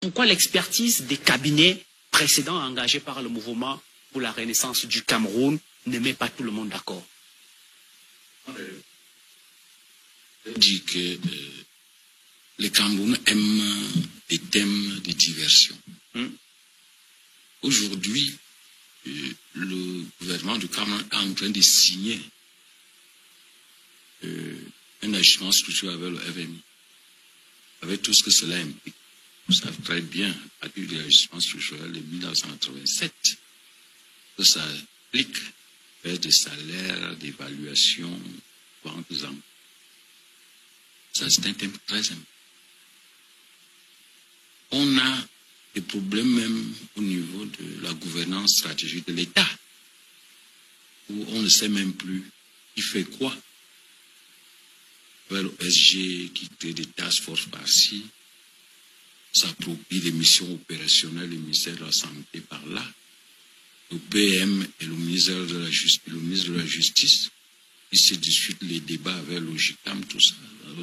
Pourquoi l'expertise des cabinets précédents engagés par le mouvement pour la renaissance du Cameroun ne met pas tout le monde d'accord? Je dis que le Cameroun aime des thèmes de diversion. Aujourd'hui, le gouvernement du Cameroun est en train de signer un ajustement structurel avec le FMI, avec tout ce que cela implique. Vous savez très bien, à partir de l'ajustement structurel de 1987, que ça implique baisse des salaires, d'évaluation, par exemple. Ça, c'est un thème très important. On a des problèmes même au niveau de la gouvernance stratégique de l'État, où on ne sait même plus qui fait quoi. Le SG qui crée des task forces par-ci, s'approprie des missions opérationnelles du ministère de la Santé par là, le PM et le ministre de la Justice, ils se discutent les débats avec le GICAM, tout ça.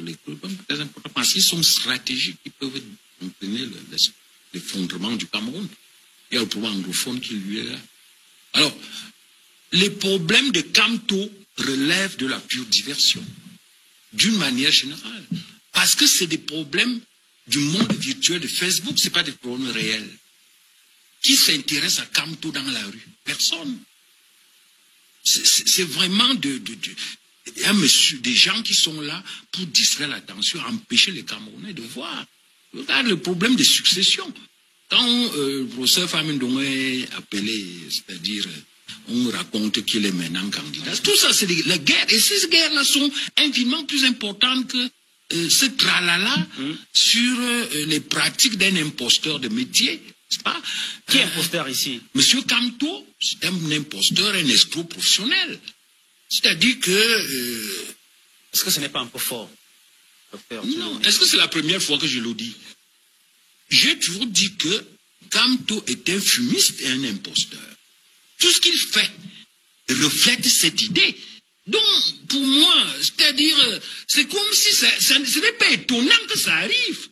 Les problèmes très importants, parce qu'ils sont stratégiques, ils peuvent entraîner l'effondrement du Cameroun. Il y a le problème anglophone qui lui est là. Alors, les problèmes de Camto relèvent de la pure diversion, d'une manière générale. Parce que c'est des problèmes du monde virtuel de Facebook, ce n'est pas des problèmes réels. Qui s'intéresse à Camto dans la rue? Personne. C'est vraiment des gens qui sont là pour distraire l'attention, empêcher les Camerounais de voir. Regarde le problème de succession. Quand le professeur Famindong est appelé, c'est-à-dire on raconte qu'il est maintenant candidat, tout ça c'est la guerre. Et ces guerres-là sont infiniment plus importantes que ce tralala sur les pratiques d'un imposteur de métier. Pas? Qui est imposteur ici? Monsieur Camto, c'est un imposteur, un escroc professionnel. C'est-à-dire que... Est-ce que ce n'est pas un peu fort? Non, est-ce que c'est la première fois que je le dis? J'ai toujours dit que Camto est un fumiste et un imposteur. Tout ce qu'il fait reflète cette idée. Donc, pour moi, c'est-à-dire, c'est comme si ce n'est pas étonnant que ça arrive.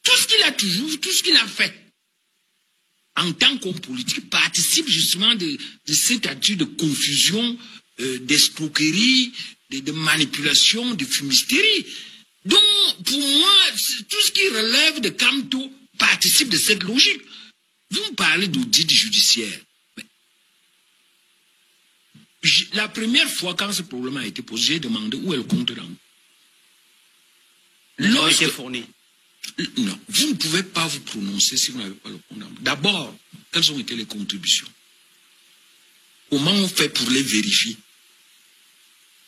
Tout ce qu'il a toujours, tout ce qu'il a fait en tant qu'homme politique participe justement de cette attitude de confusion, d'escroquerie, de manipulation, de fumisterie. Donc, pour moi, tout ce qui relève de Camto participe de cette logique. Vous me parlez d'audit judiciaire. La première fois, quand ce problème a été posé, j'ai demandé où est le compte rendu. Lorsque fourni. Non, vous ne pouvez pas vous prononcer si vous n'avez pas le compte rendu. D'abord, quelles ont été les contributions? Comment on fait pour les vérifier?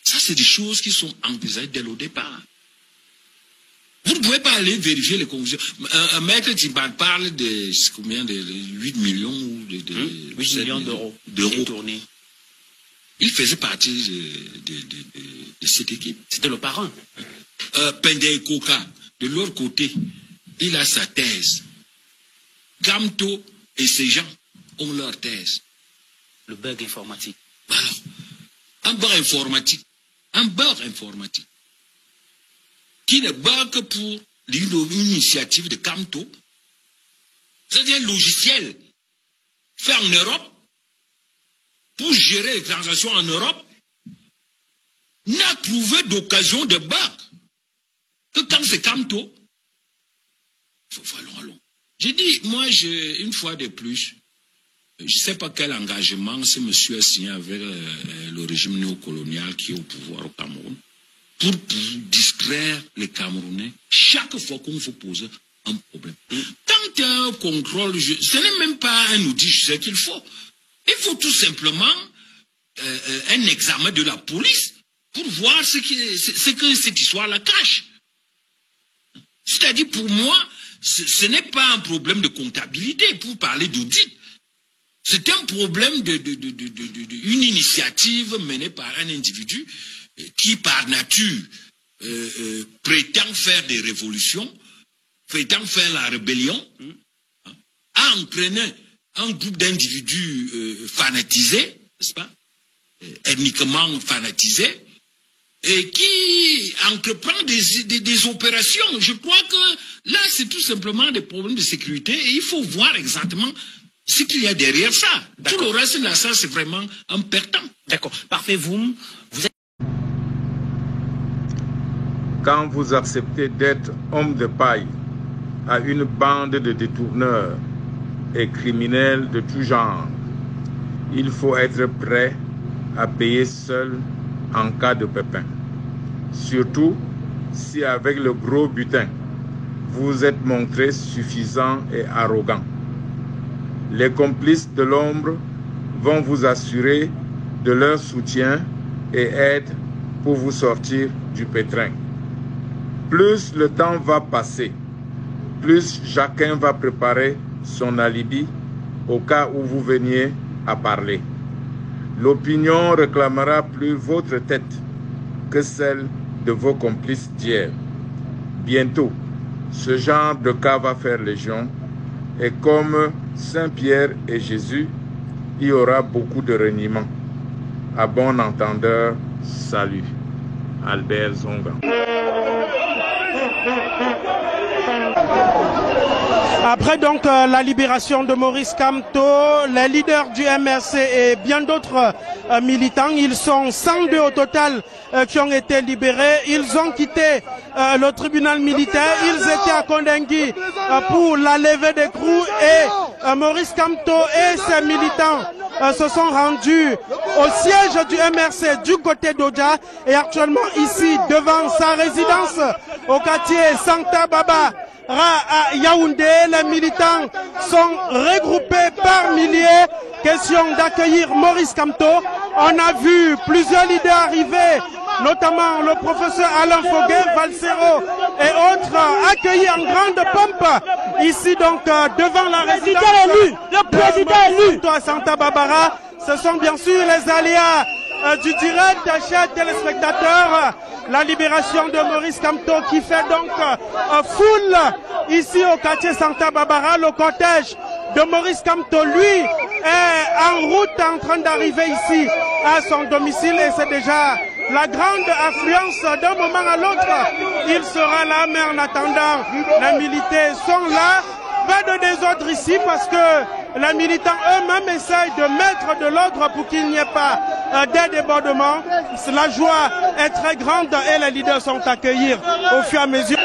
Ça, c'est des choses qui sont envisagées dès le départ. Vous ne pouvez pas aller vérifier les conclusions. Un maître Timban parle de combien de 8 millions ou de 8 millions d'euros. Il faisait partie de cette équipe. C'était le parrain. Pendey Koka, de leur côté, il a sa thèse. Camto et ses gens ont leur thèse. Le bug informatique. Alors, un bug informatique. Qui ne bug que pour l'initiative de Camto. C'est un logiciel fait en Europe pour gérer les transactions en Europe, n'a trouvé d'occasion de bug que quand c'est Camto. Allons. J'ai dit, moi, une fois de plus, je ne sais pas quel engagement ce monsieur a signé avec le régime néocolonial qui est au pouvoir au Cameroun pour distraire les Camerounais chaque fois qu'on vous pose un problème. Tant qu'il y a un contrôle, ce n'est même pas un outil, je sais qu'il faut. Il faut tout simplement un examen de la police pour voir ce que cette histoire-là cache. C'est-à-dire, pour moi, ce n'est pas un problème de comptabilité pour parler d'audit. C'est un problème d'une initiative menée par un individu qui, par nature, prétend faire des révolutions, prétend faire la rébellion, a entraîné un groupe d'individus fanatisés, n'est-ce pas, ethniquement fanatisés, et qui entreprend des opérations. Je crois que là, c'est tout simplement des problèmes de sécurité et il faut voir exactement ce qu'il y a derrière ça. Tout le reste là, ça, c'est vraiment un perdant. D'accord. Parfait. Vous êtes... Quand vous acceptez d'être homme de paille à une bande de détourneurs et criminels de tout genre, il faut être prêt à payer seul en cas de pépin. Surtout si avec le gros butin, vous vous êtes montré suffisant et arrogant. Les complices de l'ombre vont vous assurer de leur soutien et aide pour vous sortir du pétrin. Plus le temps va passer, plus chacun va préparer son alibi au cas où vous veniez à parler. L'opinion réclamera plus votre tête que celle de vos complices d'hier. Bientôt, ce genre de cas va faire légion et comme Saint-Pierre et Jésus, il y aura beaucoup de reniements. À bon entendeur, salut. Albert Zonga. Après donc la libération de Maurice Kamto, les leaders du MRC et bien d'autres militants, ils sont 102 au total qui ont été libérés. Ils ont quitté le tribunal militaire, ils étaient à Kondengui pour la levée d'écrou et Maurice Kamto et ses militants se sont rendus au siège du MRC du côté d'Odja et actuellement ici devant sa résidence au quartier Santa Baba à Yaoundé. Les militants sont regroupés par milliers. Question d'accueillir Maurice Kamto. On a vu plusieurs leaders arriver, notamment le professeur Alain Foguet, Valsero et autres, accueillis en grande pompe ici donc devant la résidence. Le président élu à Santa Barbara. Ce sont bien sûr les aléas du direct, chers téléspectateurs. La libération de Maurice Kamto qui fait donc foule ici au quartier Santa Barbara. Le cortège de Maurice Kamto, lui, est en route en train d'arriver ici à son domicile et c'est déjà la grande affluence d'un moment à l'autre. Il sera là, mais en attendant, les militaires sont là. Pas de désordre ici parce que les militants eux-mêmes essayent de mettre de l'ordre pour qu'il n'y ait pas des débordements. La joie est très grande et les leaders sont accueillis au fur et à mesure.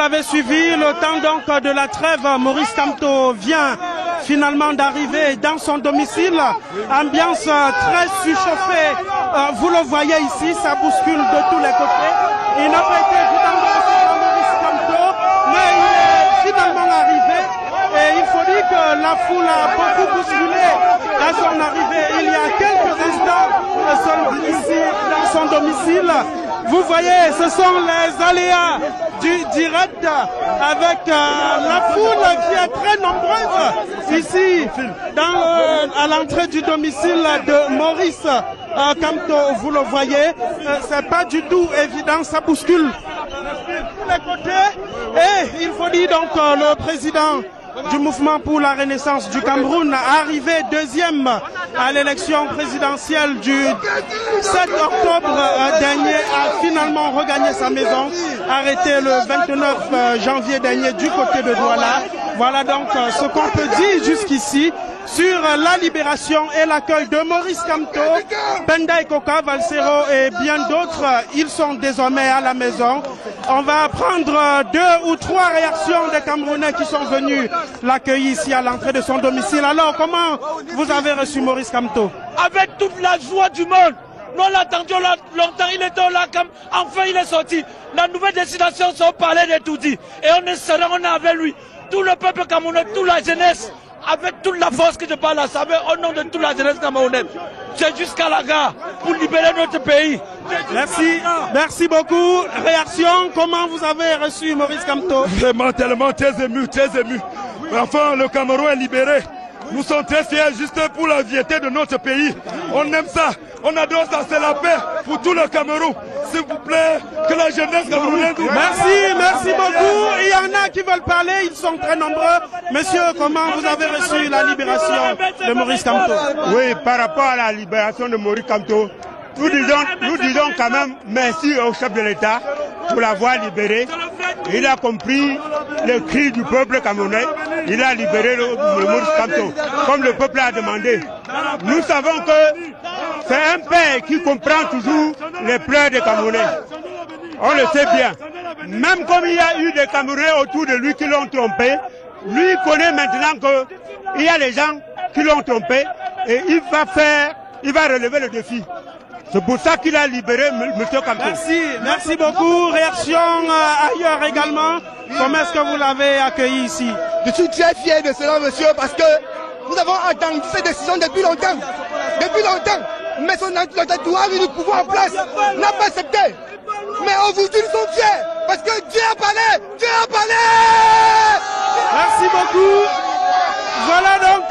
l'avez suivi, le temps donc de la trêve, Maurice Kamto vient finalement d'arriver dans son domicile. Ambiance très surchauffée. Vous le voyez ici, ça bouscule de tous les côtés. Il n'a pas été évident de recevoir Maurice Kamto, mais il est finalement arrivé. Et il faut dire que la foule a beaucoup bousculé à son arrivée. Il y a quelques instants, ici dans son domicile. Vous voyez, ce sont les aléas du direct avec la foule qui est très nombreuse ici à l'entrée du domicile de Maurice Kamto. Vous le voyez, c'est pas du tout évident, ça bouscule de tous les côtés. Et il faut dire donc le président du mouvement pour la renaissance du Cameroun, arrivé deuxième à l'élection présidentielle du 7 octobre dernier, a finalement regagné sa maison, arrêté le 29 janvier dernier du côté de Douala. Voilà donc ce qu'on peut dire jusqu'ici sur la libération et l'accueil de Maurice Kamto, Penda Koka, Valsero et bien d'autres. Ils sont désormais à la maison. On va prendre 2 ou 3 réactions des Camerounais qui sont venus l'accueillir ici à l'entrée de son domicile. Alors, comment vous avez reçu Maurice Kamto? Avec toute la joie du monde. Nous l'attendions longtemps, il était au Lakam, enfin il est sorti. La nouvelle destination, son palais de tout dit. Et on est serein, on est avec lui. Tout le peuple camerounais, toute la jeunesse, avec toute la force que je parle à savoir, au nom de toute la jeunesse camerounaise. C'est jusqu'à la gare pour libérer notre pays. Merci, merci beaucoup. Réaction, comment vous avez reçu Maurice Kamto? Vraiment, tellement très ému, très ému. Enfin, le Cameroun est libéré. Nous sommes très fiers juste pour la fierté de notre pays. On aime ça, on adore ça, c'est la paix pour tout le Cameroun. S'il vous plaît, que la jeunesse camerounaise... Merci, merci beaucoup. Il y en a qui veulent parler, ils sont très nombreux. Monsieur, comment vous avez reçu la libération de Maurice Kamto? Oui, par rapport à la libération de Maurice Kamto, nous disons quand même merci au chef de l'État pour l'avoir libéré. Il a compris le cri du peuple camerounais. Il a libéré le Maurice Kamto, comme le peuple a demandé. Nous savons que c'est un père qui comprend toujours les pleurs des Camerounais. On le sait bien. Même comme il y a eu des Camerounais autour de lui qui l'ont trompé, lui connaît maintenant qu'il y a des gens qui l'ont trompé et il va relever le défi. C'est pour ça qu'il a libéré M. Kamto. Merci, merci beaucoup. Réaction ailleurs également. Comment est-ce que vous l'avez accueilli ici? Je suis très fier de cela, monsieur, parce que nous avons attendu cette décision depuis longtemps. Depuis longtemps. Mais son entourage du pouvoir en place n'a pas accepté. Mais aujourd'hui, nous sommes fiers. Parce que Dieu a parlé. Dieu a parlé. Merci beaucoup. Voilà donc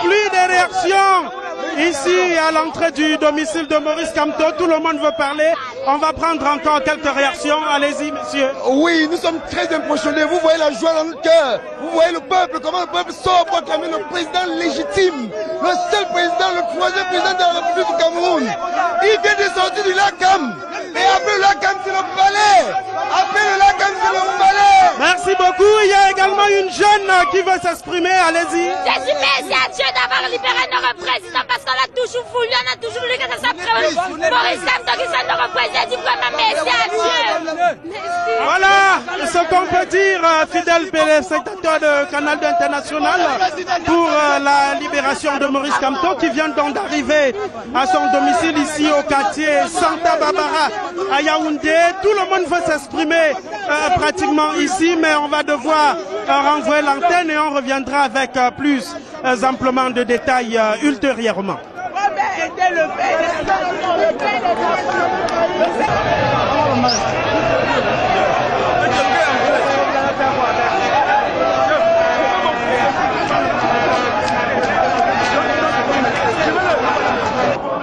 plus de réactions. Ici, à l'entrée du domicile de Maurice Kamto, tout le monde veut parler. On va prendre encore quelques réactions. Allez-y, monsieur. Oui, nous sommes très impressionnés. Vous voyez la joie dans notre cœur. Vous voyez le peuple, comment le peuple sort pour acclamer le président légitime. Le seul président, le troisième président de la République du Cameroun. Il vient de sortir du Lakam. Et après le Lakam, c'est le palais. Après le Lakam, c'est le palais. Merci beaucoup. Il y a également une jeune qui veut s'exprimer. Allez-y. Je suis merci à Dieu d'avoir libéré notre président parce qu'on a toujours voulu, on a toujours voulu que ça soit Maurice Kamto qui soit notre président. Je dis vraiment merci à Dieu. Merci. Voilà ce qu'on peut dire, fidèle téléspectateur de Canal International, pour la libération de Maurice Kamto qui vient donc d'arriver à son domicile ici au quartier Santa Barbara à Yaoundé. Tout le monde veut s'exprimer pratiquement ici, mais on va devoir renvoyer l'antenne et on reviendra avec plus amplement de détails ultérieurement.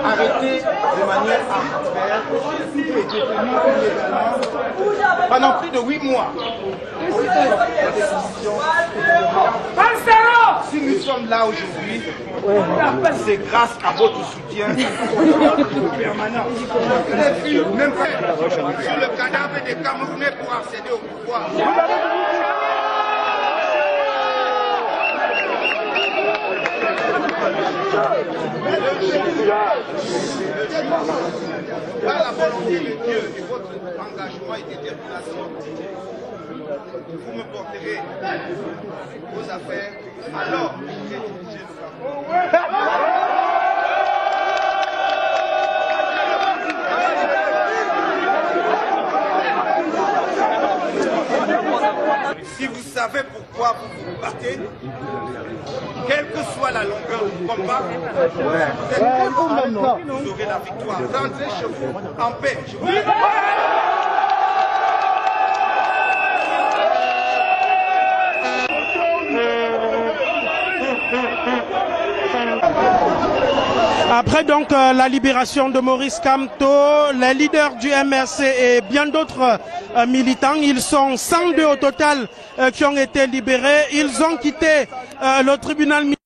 Arrêté de manière arbitraire et détenu pendant plus de 8 mois. Si nous sommes là aujourd'hui, c'est grâce à votre soutien permanent. Même sur le cadavre des Camerounais pour accéder au pouvoir. Par la volonté de Dieu et votre engagement et détermination, vous me porterez vos affaires, alors je pourrai diriger le Cameroun. Si vous savez pourquoi vous vous battez, quelle que soit la longueur du combat, vous aurez la victoire. Rentrez chez vous en paix. Je vous Après donc la libération de Maurice Kamto, les leaders du MRC et bien d'autres militants, ils sont 102 au total qui ont été libérés. Ils ont quitté le tribunal militaire.